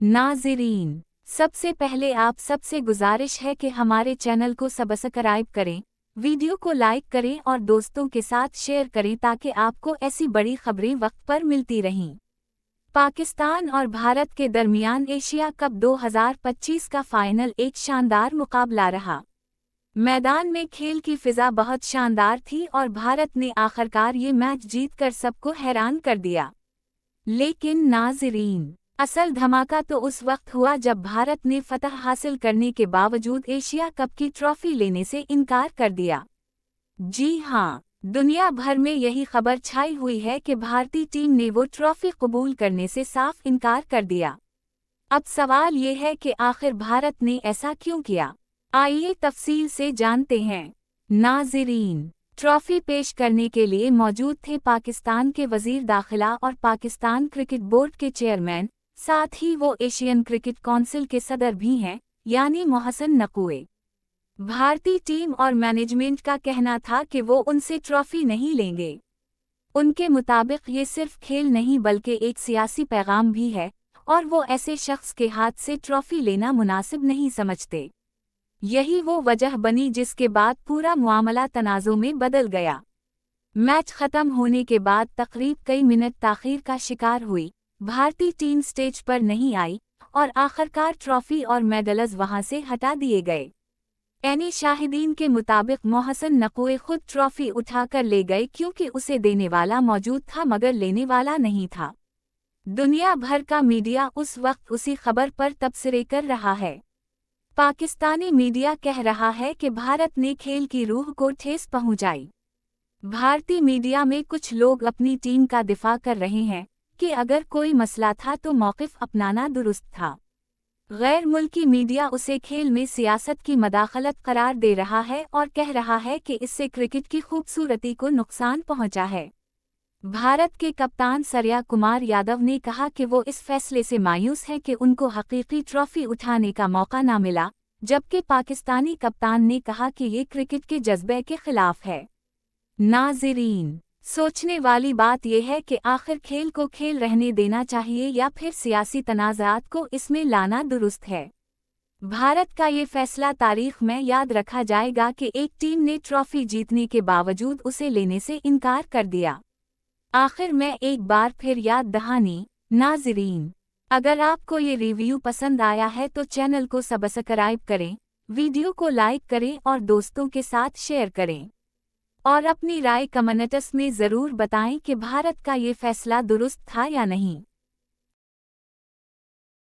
नाज़रीन, सबसे पहले आप सबसे गुजारिश है कि हमारे चैनल को सब्सक्राइब करें, वीडियो को लाइक करें और दोस्तों के साथ शेयर करें ताकि आपको ऐसी बड़ी खबरें वक्त पर मिलती रहें। पाकिस्तान और भारत के दरमियान एशिया कप 2025 का फाइनल एक शानदार मुकाबला रहा। मैदान में खेल की फिजा बहुत शानदार थी और भारत ने आखिरकार ये मैच जीतकर सबको हैरान कर दिया। लेकिन नाज़रीन, असल धमाका तो उस वक्त हुआ जब भारत ने फतह हासिल करने के बावजूद एशिया कप की ट्रॉफी लेने से इनकार कर दिया। जी हां, दुनिया भर में यही खबर छाई हुई है कि भारतीय टीम ने वो ट्रॉफी कबूल करने से साफ इनकार कर दिया। अब सवाल ये है कि आखिर भारत ने ऐसा क्यों किया? आइए तफसील से जानते हैं। नाज़रीन, ट्रॉफी पेश करने के लिए मौजूद थे पाकिस्तान के वजीर दाखिला और पाकिस्तान क्रिकेट बोर्ड के चेयरमैन, साथ ही वो एशियन क्रिकेट काउंसिल के सदर भी हैं, यानी मोहसिन नकवी। भारतीय टीम और मैनेजमेंट का कहना था कि वो उनसे ट्रॉफी नहीं लेंगे। उनके मुताबिक ये सिर्फ खेल नहीं बल्कि एक सियासी पैगाम भी है और वो ऐसे शख्स के हाथ से ट्रॉफी लेना मुनासिब नहीं समझते। यही वो वजह बनी जिसके बाद पूरा मामला तनाज़ुर में बदल गया। मैच खत्म होने के बाद तकरीब कई मिनट ताख़ीर का शिकार हुई, भारतीय टीम स्टेज पर नहीं आई और आखिरकार ट्रॉफी और मेडल्स वहां से हटा दिए गए। एनी शाहिदीन के मुताबिक मोहसिन नकवी खुद ट्रॉफी उठाकर ले गए क्योंकि उसे देने वाला मौजूद था मगर लेने वाला नहीं था। दुनिया भर का मीडिया उस वक्त उसी खबर पर तबसरे कर रहा है। पाकिस्तानी मीडिया कह रहा है कि भारत ने खेल की रूह को ठेस पहुंचाई। भारतीय मीडिया में कुछ लोग अपनी टीम का दिफा कर रहे हैं कि अगर कोई मसला था तो मौक़िफ़ अपनाना दुरुस्त था। गैर मुल्की मीडिया उसे खेल में सियासत की मदाखलत करार दे रहा है और कह रहा है कि इससे क्रिकेट की खूबसूरती को नुकसान पहुंचा है। भारत के कप्तान सूर्या कुमार यादव ने कहा कि वो इस फैसले से मायूस है कि उनको हकीकी ट्रॉफी उठाने का मौका न मिला, जबकि पाकिस्तानी कप्तान ने कहा कि ये क्रिकेट के जज्बे के खिलाफ है। नाज़रीन, सोचने वाली बात यह है कि आखिर खेल को खेल रहने देना चाहिए या फिर सियासी तनाज़ात को इसमें लाना दुरुस्त है। भारत का ये फैसला तारीख में याद रखा जाएगा कि एक टीम ने ट्रॉफी जीतने के बावजूद उसे लेने से इनकार कर दिया। आखिर में एक बार फिर याद दहानी, नाज़रीन, अगर आपको ये रिव्यू पसंद आया है तो चैनल को सब्सक्राइब करें, वीडियो को लाइक करें और दोस्तों के साथ शेयर करें। और अपनी राय कमेंट्स में ज़रूर बताएं कि भारत का ये फैसला दुरुस्त था या नहीं।